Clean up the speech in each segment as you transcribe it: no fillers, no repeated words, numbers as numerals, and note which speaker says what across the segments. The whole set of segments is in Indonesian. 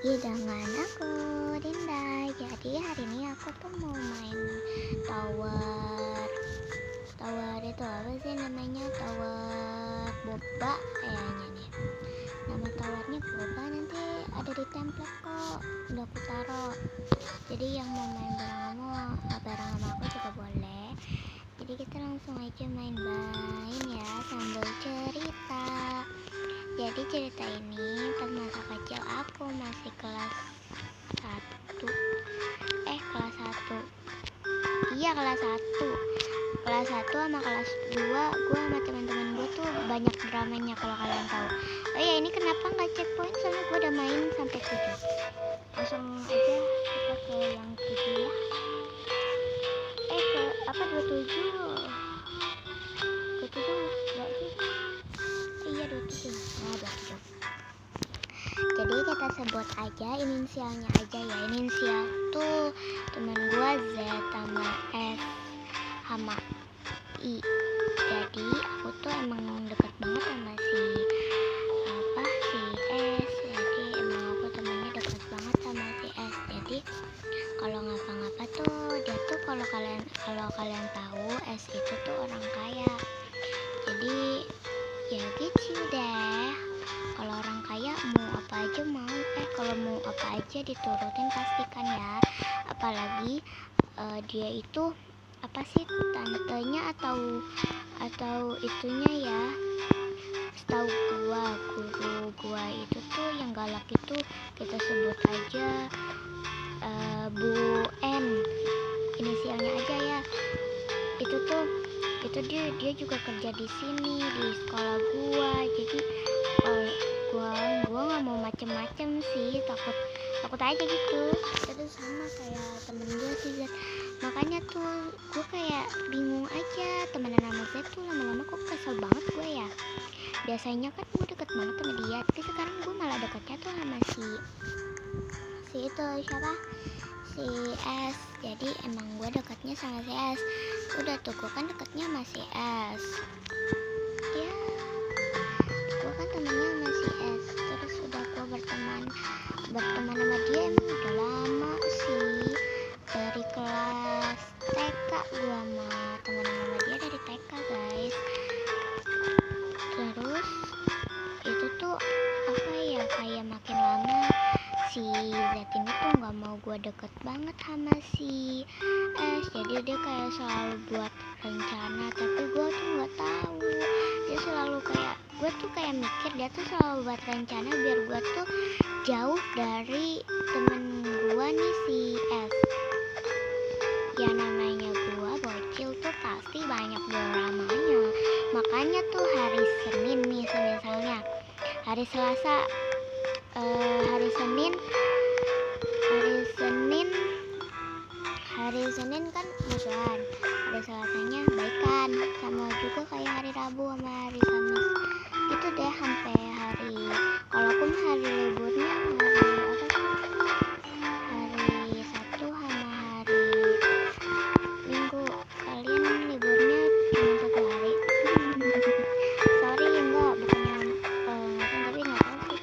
Speaker 1: lagi dengan aku, Dinda. Jadi hari ini aku tuh mau main tower. Tower itu apa sih namanya? Tower boba kayaknya nih. Nama towernya boba, nanti ada di template kok. Udah aku taruh. Jadi yang mau main bareng sama aku juga boleh. Jadi kita langsung aja main-main ya sambil cerita. Jadi cerita ini pas masa kecil aku masih kelas 1. Kelas 1. Iya, kelas 1. Kelas 1 sama kelas 2 gue sama teman-teman gue tuh banyak dramanya kalau kalian tahu. Oh ya, ini kenapa nggak checkpoint? Soalnya gue udah main sampai 7. Langsung aja kita ke yang 7 ya. Ke apa 27? 27 enggak sih? Iya 27. Nah, 27. Jadi kita sebut aja inisialnya aja ya. Inisial tuh teman gua Z sama S sama I. Jadi aku tuh emang deket banget sama si S. Jadi emang aku temennya deket banget sama si S. Jadi kalau ngapa-ngapa tuh dia tuh kalau kalian tahu S itu tuh orang kaya. Jadi ya gitu deh. Kalau orang kaya mau apa aja kalau mau apa aja diturutin pastikan ya. Apalagi dia itu apa sih, tantenya atau itunya ya. Setahu guru gua itu tuh yang galak itu kita sebut aja Bu N. Inisialnya aja ya. Itu dia juga kerja di sini di sekolah gua. Jadi gua nggak mau macem-macem sih, takut aja gitu. Itu sama kayak temen gue sih Z. Makanya tuh gue kayak bingung aja temenan sama Z tuh lama-lama kok kesel banget gue ya. Biasanya kan gue deket banget sama dia, tapi sekarang gue malah deketnya tuh sama si itu siapa, si S. Jadi emang gue deketnya sama si S. Udah tuh gue kan deketnya sama si S ya. Gue kan temennya sama si S. Terus udah gue berteman sama dia emang udah lama sih. Dari kelas TK gue temenan sama dia dari TK guys. Terus itu tuh apa ya, kayak makin lama si Z ini tuh nggak mau gue deket banget sama si S. Jadi dia kayak selalu buat rencana, tapi gue tuh nggak tahu. Dia selalu kayak, gue tuh kayak mikir dia tuh selalu buat rencana biar gue tuh jauh dari temen gue nih si S. Ya namanya gue bocil tuh pasti banyak dramanya. Makanya tuh hari Senin nih misalnya, hari Selasa, hari Senin kan musuhan, hari Selasanya baikan, sama juga kayak hari Rabu sama hari Kamis gitu deh sampai hari, kalaupun hari liburnya hari apa sih, hari Sabtu sama hari Minggu. Kalian liburnya cuma 1 hari. Sorry, enggak, bukannya ngatain, tapi nggak tahu sih,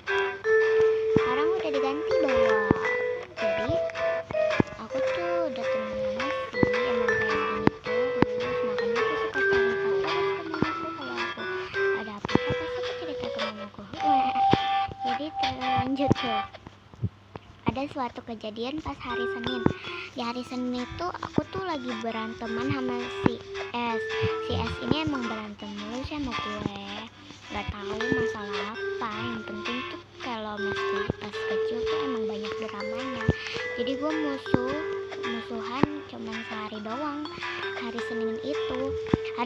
Speaker 1: sekarang udah diganti doang. Jadi aku tuh udah temen lama sih, emang kayak gini terus. Makanya aku suka cerita terus ke mamaku. Kalau aku ada apa-apa pasti aku cerita ke mamaku. Jadi terlanjut tuh, ada suatu kejadian pas hari Senin. Di hari Senin itu aku tuh lagi beranteman sama si S. Si S ini emang berantem mulu sama gue, gak tahu masalah apa. Yang penting tuh kalau masih pas kecil tuh emang banyak dramanya. Jadi gue musuhan cuman sehari doang. Hari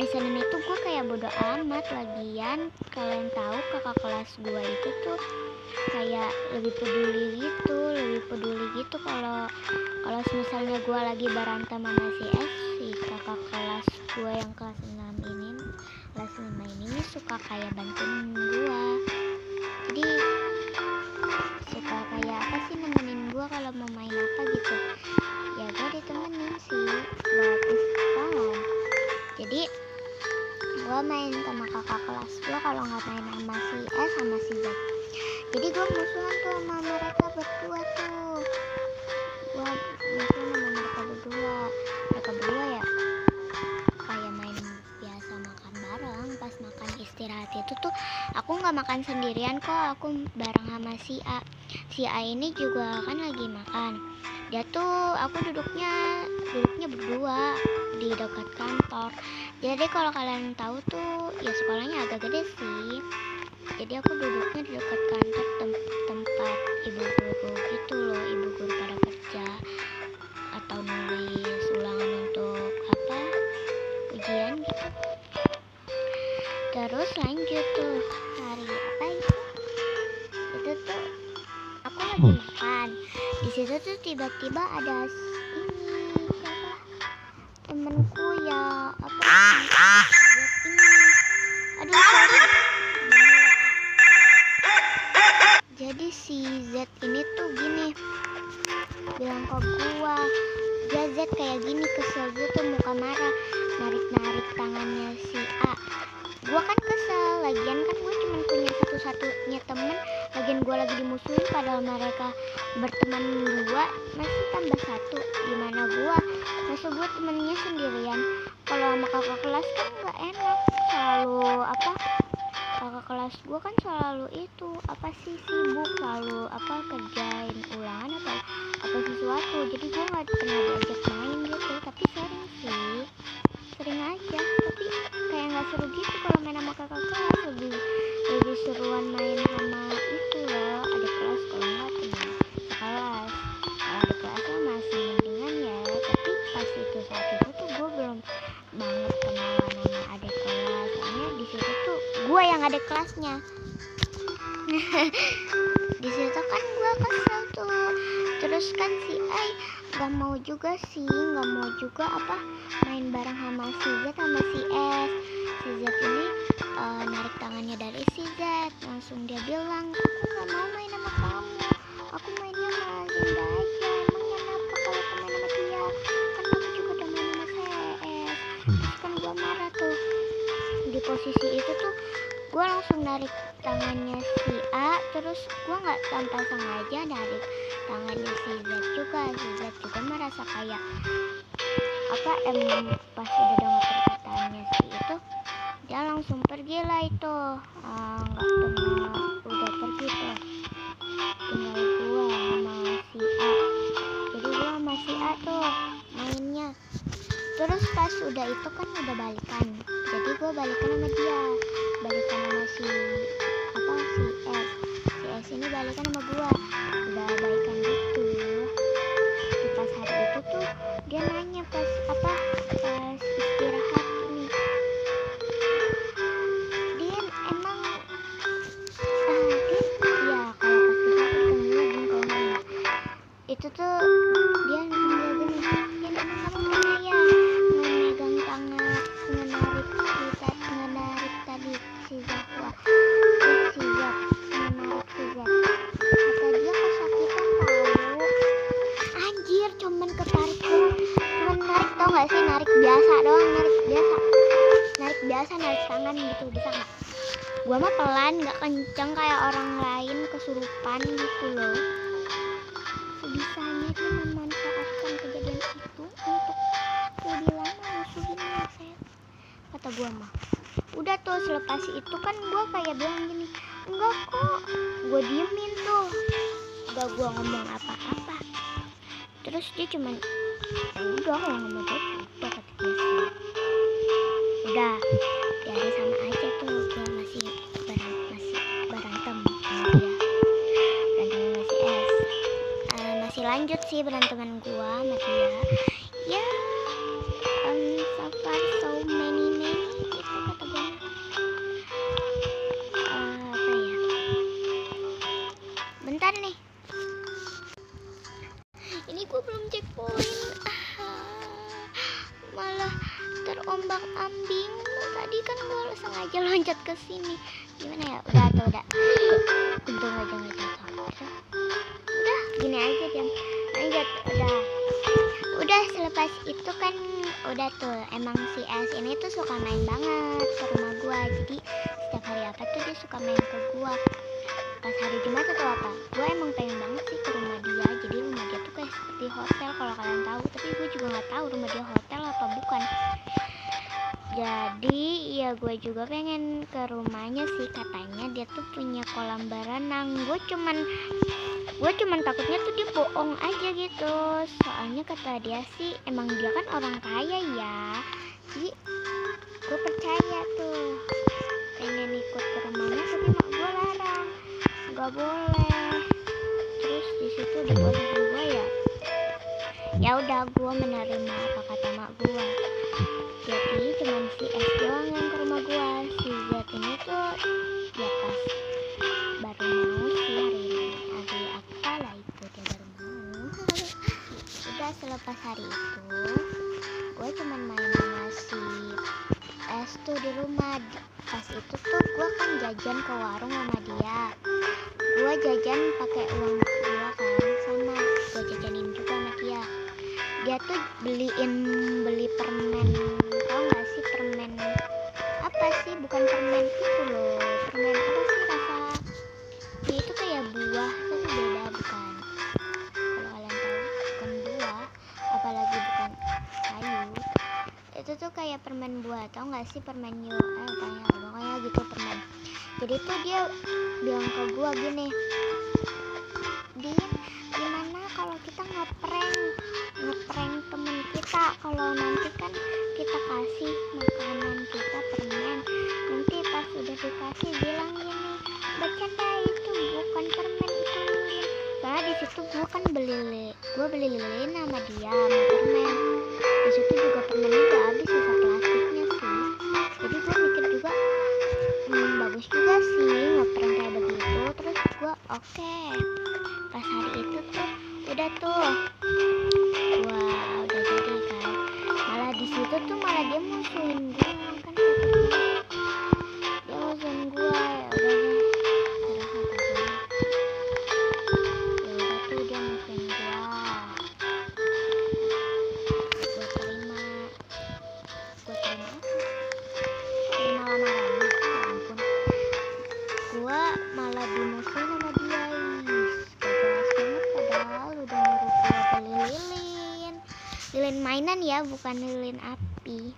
Speaker 1: Senin itu gue kayak bodo amat. Lagian kalian tahu kakak kelas gue itu tuh kayak lebih peduli gitu kalau misalnya gue lagi berantem sama si S. Si kakak kelas gue yang kelas 5 ini suka kayak bantuin gue. Jadi suka kayak apa sih, nemenin gue kalau mau main apa gitu ya, gue ditemenin sih, bagus banget. Jadi gue main sama kakak kelas gue kalau nggak main sama si S sama si Z. Jadi gue musuhan tuh sama mereka berdua tuh. Gua musuh sama mereka berdua ya kayak main biasa, makan bareng. Pas makan istirahat itu tuh aku nggak makan sendirian kok, aku bareng sama si A ini juga kan lagi makan. Dia tuh aku duduknya berdua di dekat kantor. Jadi kalau kalian tahu tuh ya sekolahnya agak gede sih. Jadi aku duduknya di dekat kantor tempat ibu guru gitu loh, ibu guru pada kerja atau nulis ulangan untuk apa ujian gitu. Terus lanjut tuh hari apa itu tuh aku lagi makan. Di situ tuh tiba-tiba ada ini siapa temenku ya apa ini, aduh sorry. Jadi si Z ini tuh gini bilang ke gua, dia Z kayak gini kesel gitu, muka marah, narik tangannya si A. Gua kan kesel, lagian kan gue cuma punya satu-satunya temen, lagian gue lagi dimusuhin padahal mereka berteman dua, masih tambah satu. Gimana gue masa gue temennya sendirian? Kalau sama kakak kelas kan gak enak, selalu apa, kakak kelas gue kan selalu itu apa sih sibuk, selalu apa kerjain ulangan atau apa sesuatu, jadi gue gak pernah diajak main gitu. Tapi sering aja, tapi kayak nggak seru gitu kalau main sama kakak kelas. Lebih seruan main sama itu loh adik kelas, kalau nggak teman sekelas. Kalau adik kelas masih mendingan ya, tapi pas saat itu tuh gue belum banget kenalan sama adik kelas, soalnya di situ tuh gue yang adik kelasnya. Di situ kan gue kesel tuh. Terus kan si Ai nggak mau juga apa main bareng sama si Z sama si S. Si Z ini narik tangannya dari si Z, langsung dia bilang, aku nggak mau main sama kamu, aku mainnya sama Zinda aja. Emangnya kenapa kalau aku main sama dia, kan aku juga udah main sama CS. Terus kan gue marah tuh. Di posisi itu tuh gue langsung narik tangannya si A, terus gue nggak tanpa sengaja narik tangannya si Z juga. Si Z juga merasa kayak apa, pas udah dengar perkataannya si itu, dia langsung pergi lah itu, nggak pernah, udah pergi tuh, tinggal gue sama si A. Jadi gue sama si A tuh mainnya. Terus pas udah itu kan udah balikan, jadi gue balikan sama dia, balikan sama si S. Si S ini balikan sama gue, udah balikan gitu. Di pas hari itu tuh dia nanya pas istirahat ini, Din emang Din ya, kalau pas kita dipanggilnya Din, kalau nanya itu tuh dia bilang gini, Din emang kamu pernah ya memegang tangan, menarik tadi si Zakwa, menarik si Zak, kata dia kesakitan tahu. Anjir, cuman ketarik doang, cuman narik, tau gak sih, narik biasa doang, narik tangan gitu, bisa gak? Gua mah pelan, gak kenceng kayak orang lain kesurupan gitu loh. Sebisanya dia memanfaatkan kejadian itu untuk lebih lama musuhin saya, kata gua mah. Udah tuh selepas itu kan gua kayak bilang gini, enggak kok, gua diemin tuh, enggak gua ngomong apa-apa. Terus dia cuman udah kalau ngomong udah kata dia sih, udah biarin sama aja tuh. Gue masih berantem sama dia, berantem sama si S. Masih lanjut sih beranteman gue sama dia ya. So far so many gitu kata gue. Apa ya, bentar nih, ini gue belum checkpoint, malah terombang-ambing. Tadi kan gue sengaja loncat ke sini. Gimana ya? Udah. Untung aja nggak jatuh. Udah, gini aja jam. Lanjut, udah selepas itu kan udah tuh, emang si S ini tuh suka main banget ke rumah gue. Jadi setiap hari apa tuh dia suka main ke gue. Pas hari Jumat atau apa, gue emang pengen banget sih ke rumah gue juga nggak tahu rumah dia hotel apa bukan. Jadi ya gue juga pengen ke rumahnya sih, katanya dia tuh punya kolam berenang. Gue cuman takutnya tuh dia bohong aja gitu, soalnya kata dia sih emang dia kan orang kaya ya, jadi gue percaya tuh. Pengen ikut ke rumahnya tapi mak gue larang, nggak boleh. Terus di situ dibolehin gue ya udah gue menerima apa kata mak gue. Jadi cuman si S doang yang ke rumah gue. Si Z ini tuh ya pas baru mau sih hari apa lah itu dia baru mau. Udah selepas hari itu gue cuman main sama si S tuh di rumah. Pas itu tuh gue kan jajan ke warung sama dia. Gue jajan pakai uang gue kan, sama gue jajanin juga sama dia. Dia tuh beli permen, tau gak sih permen apa sih, bukan permen itu loh, permen apa sih rasa ya, itu kayak buah tapi beda bukan, kalau kalian tahu bukan buah apalagi bukan sayur. Itu tuh kayak permen buah, tau gak sih permen pokoknya gitu permen. Jadi tuh dia bilang ke gua gini, Din, gimana kalau kita ngeprank temen kita, kalau nanti kan kita kasih makanan kita permen, nanti pas udah dikasih bilang gini, bercanda itu bukan permen itu lilin. Soalnya di situ gua kan beli lilin sama dia sama permen. Di situ juga permennya udah habis, sisa plastiknya sih. Jadi gua mikir juga bagus juga sih ngeprank kayak begitu. Terus gua oke. Pas hari itu tuh udah tuh gua udah jadi kan, malah di situ tuh malah dia musuhin gua kan, dia musuhin gua. Ya udah deh, ya udah tuh dia musuhin gua terima lamaran. Ya ampun, gua malah dimusuhin sama dia. Gak jelas banget, padahal udah nyuruh gua beli lilin mainan ya, bukan lilin api,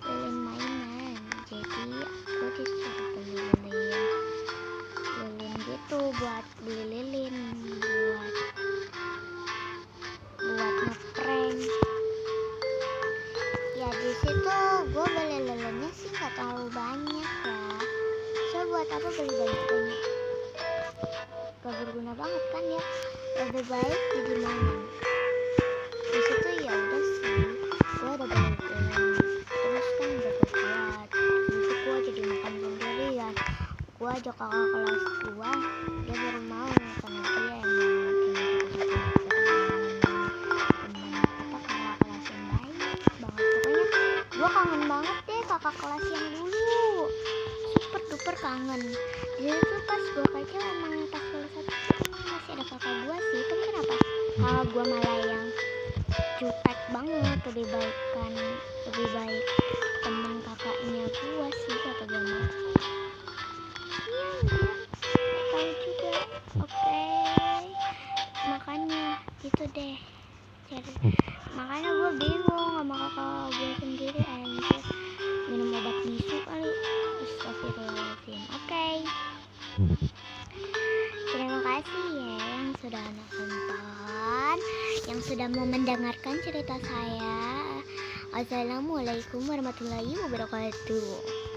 Speaker 1: lilin mainan. Jadi aku disuruh beli lilin gitu, buat beli lilin buat ngeprank. Ya di situ gue beli lilinnya sih nggak terlalu banyak ya. So buat apa beli banyak-banyak? Gak berguna banget kan ya. Lebih baik jadi mainan. Di situ ya udah sih, gue udah beli lilin. Terus kan udah gue buat. Nanti gue jadi makan sendirian. Gue ajak kakak kelas gue, dia baru mau karena dia yang gue kangen banget deh kakak kelas yang dulu, super duper kangen. Jadi tuh pas gue kaca emang pas kelas 1 masih ada kakak gue sih, tapi kenapa kakak gue malah yang jutek banget, lebih baik temen kakaknya gue sih kata gue mah. Iya gue tahu juga. Oke. Makanya gitu deh. Jadi makanya gue bingung sama kakak gue sendiri, anjir minum obat bisu kali. Astagfirullahaladzim. Oke. Terima kasih ya yang sudah nonton, yang sudah mau mendengarkan cerita saya. Assalamualaikum warahmatullahi wabarakatuh.